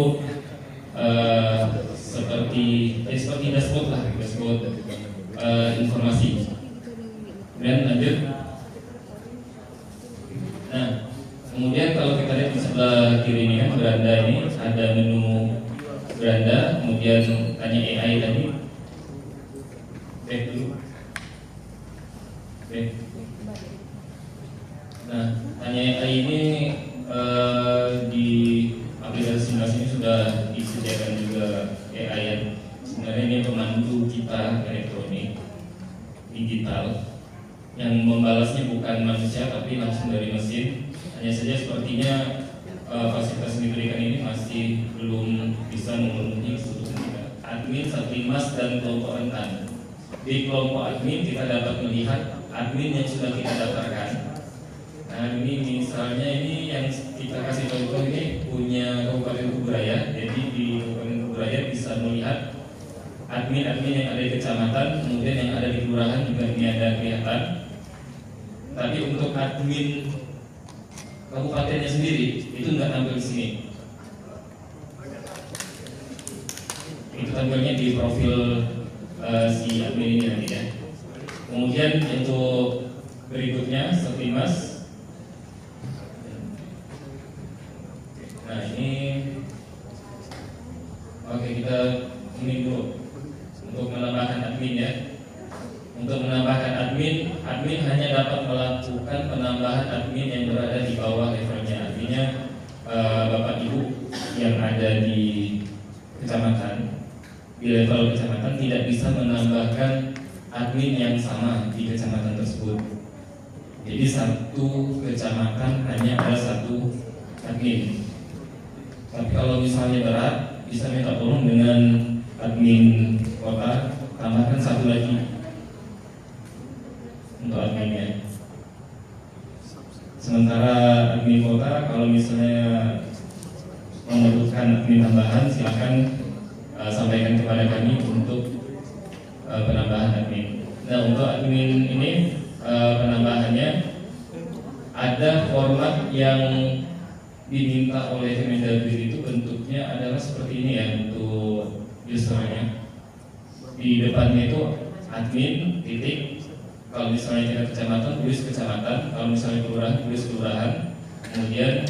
Speaker 3: seperti dashboard lah, dashboard informasi. Dan lanjut. Nah, kemudian kalau kita lihat di sebelah kiri ini kan beranda ini ada menu beranda, kemudian tanya AI tadi. Back dulu. Back. Nah, tanya AI ini di aplikasi Sipilmas ini sudah disediakan juga AI yang sebenarnya ini pemandu kita elektronik digital yang membalasnya bukan manusia tapi langsung dari mesin. Hanya saja sepertinya fasilitas yang diberikan ini masih belum bisa memenuhi kebutuhan admin, Sipilmas, dan kelompok rentan. Di kelompok admin kita dapat melihat admin yang sudah kita daftarkan. Nah, ini misalnya ini yang kita kasih contoh ini punya Kabupaten Kuburaya. Jadi di Kabupaten Kuburaya bisa melihat admin-admin yang ada di kecamatan, kemudian yang ada di kelurahan juga ini ada kelihatan. Tapi untuk admin kabupatennya sendiri itu nggak tampil di sini. Itu tampilnya di profil si admin ini nanti ya. Kemudian untuk berikutnya Sipilmas. Nah ini, oke kita ini dulu untuk admin ya. Untuk menambahkan admin hanya dapat melakukan penambahan admin yang berada di bawah levelnya. Artinya Bapak Ibu yang ada di kecamatan, di level kecamatan tidak bisa menambahkan admin yang sama di kecamatan tersebut. Jadi satu kecamatan hanya ada satu admin. Tapi kalau misalnya berat, bisa minta tolong dengan admin kota, tambahkan satu lagi untuk adminnya. Sementara admin kota, kalau misalnya membutuhkan admin tambahan, silakan sampaikan kepada kami untuk penambahan admin. Nah, untuk admin ini penambahannya ada format yang diminta oleh Kemendagri itu bentuknya adalah seperti ini ya untuk usernya. Di depannya itu admin titik. Kalau misalnya kita kecamatan, tulis kecamatan. Kalau misalnya kelurahan, tulis kelurahan. Kemudian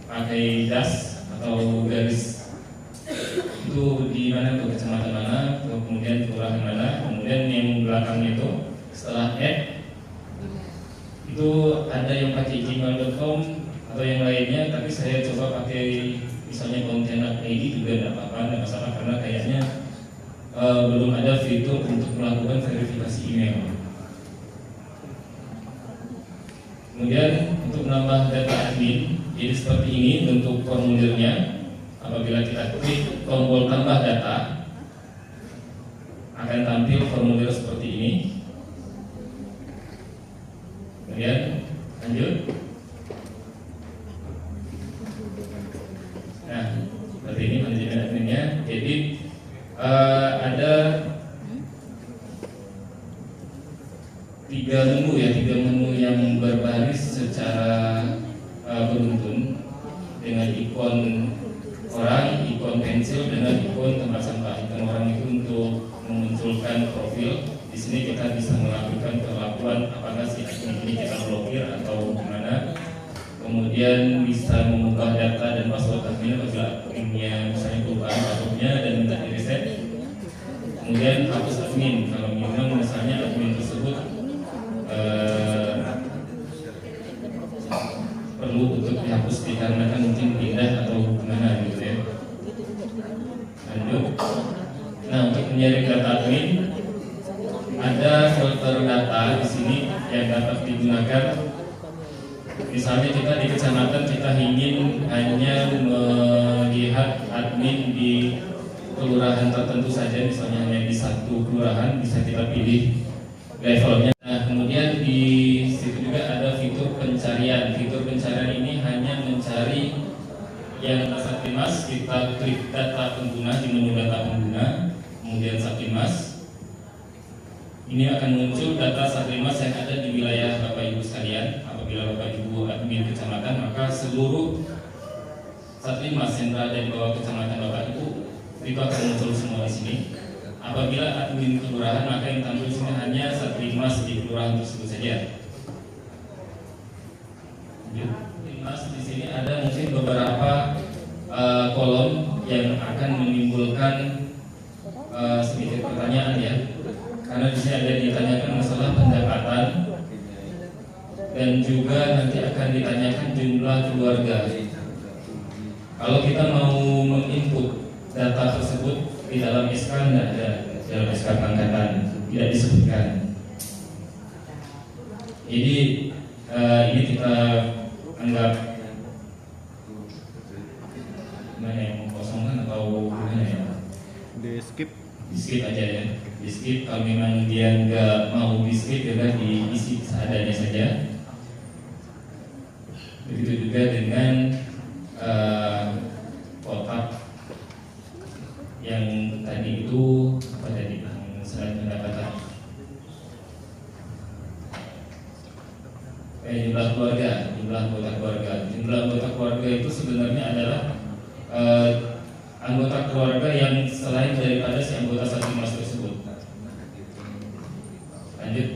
Speaker 3: pakai das atau garis itu di mana tuh, kecamatan mana, kemudian kelurahan mana. Kemudian yang belakangnya itu setelah add itu ada yang pakai gmail.com atau yang lainnya, tapi saya coba pakai misalnya Pontianak ID juga tidak apa-apa, tidak masalah, karena kayaknya belum ada fitur untuk melakukan verifikasi email. Kemudian untuk menambah data admin, jadi seperti ini bentuk formulirnya. Apabila kita klik tombol tambah data, akan tampil formulir seperti ini. Kemudian lanjut. Nah, seperti ini manajemen adminnya. Jadi ada tiga menu yang berbaris secara beruntun dengan ikon orang, ikon pensil, dengan ikon tempat sampah. Ikon orang itu untuk memunculkan profil. Di sini kita bisa melakukan perlakuan apakah si admin ini kita blokir atau gimana. Kemudian bisa mengubah data dan password admin apabila adminnya misalnya perubahan passwordnya dan minta di reset. Kemudian hapus admin kalau memang misalnya admin tersebut perlu untuk dihapus dikarenakan mungkin pindah atau gimana gitu ya. Lanjut. Nah, untuk menyaring data admin ada filter data di sini yang dapat digunakan. Misalnya kita di kecamatan kita ingin hanya melihat admin di kelurahan tertentu saja, misalnya hanya di satu kelurahan, bisa kita pilih levelnya. Nah, kemudian di situ juga ada fitur pencarian. Fitur pencarian ini hanya mencari yang Satlimas, kita klik data pengguna di menu data pengguna, kemudian Satlimas. Ini akan muncul data Satlimas yang ada di wilayah Bapak Ibu sekalian. Apabila Bapak Ibu admin kecamatan, maka seluruh Satlimas yang berada di bawah kecamatan Bapak Ibu itu akan muncul semua di sini. Apabila admin kelurahan, maka yang tampil di sini hanya Satlimas di kelurahan tersebut saja. Satlimas di sini ada mungkin beberapa kolom yang akan menimbulkan sedikit pertanyaan ya. Karena di sini ada ditanyakan masalah pendapatan dan juga nanti akan ditanyakan jumlah keluarga. Kalau kita mau menginput data tersebut di dalam SK tidak ada, dalam SK pengangkatan tidak disebutkan. Jadi ini kita anggap gimana ya, mengkosongkan atau gimana ya?
Speaker 2: Di skip
Speaker 3: Aja ya, di skip. Kalau memang dia nggak mau di skip, ya diisi seadanya saja. Begitu juga dengan kotak yang tadi itu apa tadi, selain pendapatan, jumlah anggota keluarga itu sebenarnya adalah anggota keluarga yang selain daripada si anggota Satlimas tersebut. Lanjut.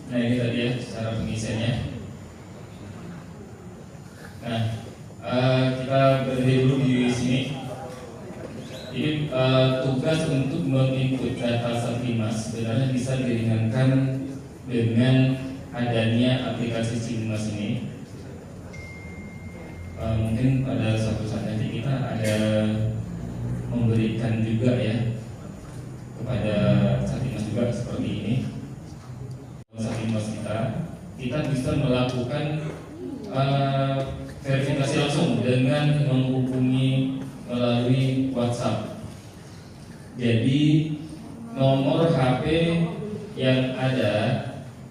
Speaker 3: Nah, ini tadi ya cara pengisiannya. Nah, kita berhenti dulu di sini. Jadi tugas untuk menginput data Satlimas sebenarnya bisa diringankan dengan adanya aplikasi Satlimas ini. Mungkin pada suatu saat nanti kita ada memberikan juga ya kepada Satlimas juga seperti ini. Satlimas kita bisa melakukan verifikasi langsung dengan menghubungi melalui WhatsApp. Jadi nomor HP yang ada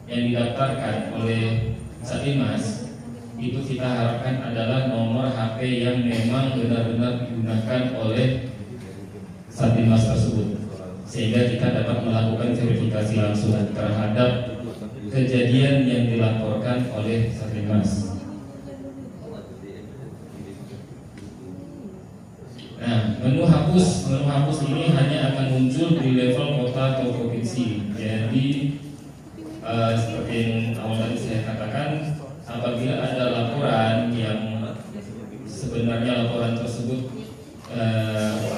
Speaker 3: yang didaftarkan oleh Satlimas itu kita harapkan adalah nomor HP yang memang benar-benar digunakan oleh Satlimas tersebut, sehingga kita dapat melakukan verifikasi langsung terhadap kejadian yang dilaporkan oleh Satlimas. Nah, menu hapus ini hanya akan muncul di level kota atau provinsi. Jadi seperti yang awal tadi saya katakan, apabila ada laporan yang sebenarnya laporan tersebut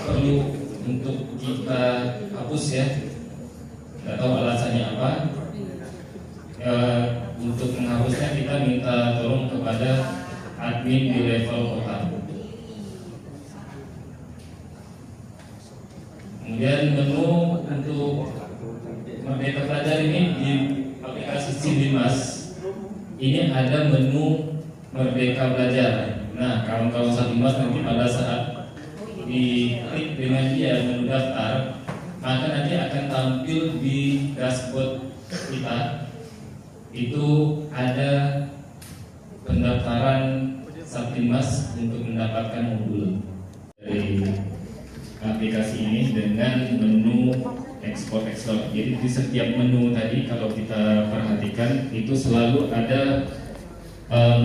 Speaker 3: perlu untuk kita hapus ya, nggak tahu alasannya apa, untuk menghapusnya kita minta tolong kepada admin di level kota. Kemudian menu untuk Merdeka Belajar ini di aplikasi Satlimas ini ada menu Merdeka Belajar. Nah, kawan-kawan Satlimas nanti pada saat diklik dengan dia menu daftar, maka nanti akan tampil di dashboard kita itu ada pendaftaran Satlimas untuk mendapatkan modul dari aplikasi ini dengan menu ekspor. Jadi di setiap menu tadi kalau kita perhatikan itu selalu ada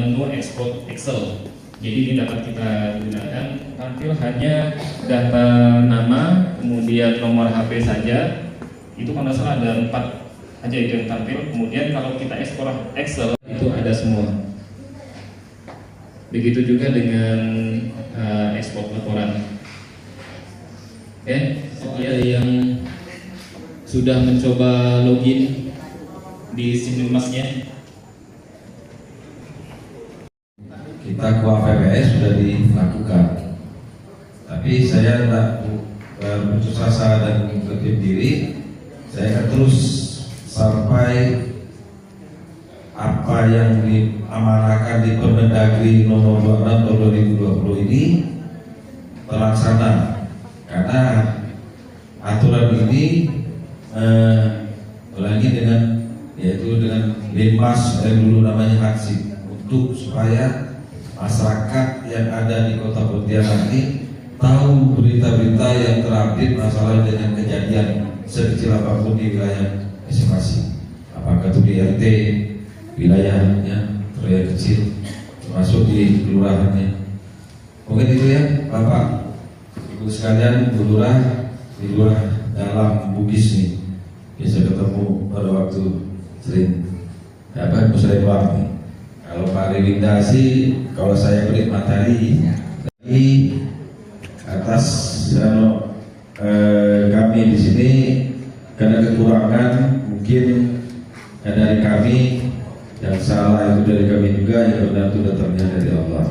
Speaker 3: menu ekspor Excel. Jadi ini dapat kita gunakan. Tampil hanya data nama, kemudian nomor HP saja. Itu kalau salah ada 4 aja itu yang tampil. Kemudian kalau kita ekspor Excel itu ada semua. Begitu juga dengan ekspor laporan. Yang sudah mencoba login di Satlimasnya.
Speaker 5: Kita kuah PPS sudah dilakukan, tapi saya tidak berputus asa dan berdiam diri. Saya akan terus sampai apa yang diamanahkan di Permendagri nomor 26 tahun 2020 ini terlaksana, karena aturan ini lagi dengan yaitu dengan Linmas yang dulu namanya Haksip, untuk supaya masyarakat yang ada di Kota Pontianak ini tahu berita-berita yang terupdate masalah dengan kejadian sekecil apapun di wilayah masing-masing, apakah itu di RT wilayahnya atau yang kecil termasuk di kelurahannya. Mungkin itu ya Bapak Ibu sekalian, Bu Lurah di Lurah dalam Bugis nih bisa ketemu pada waktu sering sering waktu. Kalau Pak Rewinda sih, kalau saya beri materi dari atas kami di sini karena kekurangan mungkin dari kami, yang salah itu dari kami juga, yang benar itu datangnya dari Allah.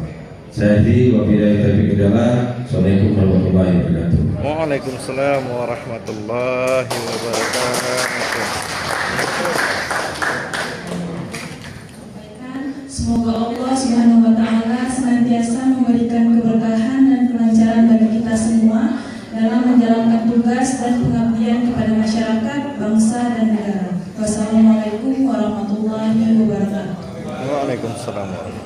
Speaker 5: Saya di wabillahi taufiq hidayah. Assalamualaikum warahmatullahi wabarakatuh.
Speaker 2: Waalaikumsalam warahmatullahi wabarakatuh.
Speaker 1: Semoga Allah Subhanahu wa Ta'ala senantiasa memberikan keberkahan dan kelancaran bagi kita semua dalam menjalankan tugas dan pengabdian kepada masyarakat, bangsa, dan negara. Wassalamualaikum warahmatullahi wabarakatuh.
Speaker 2: Waalaikumsalam.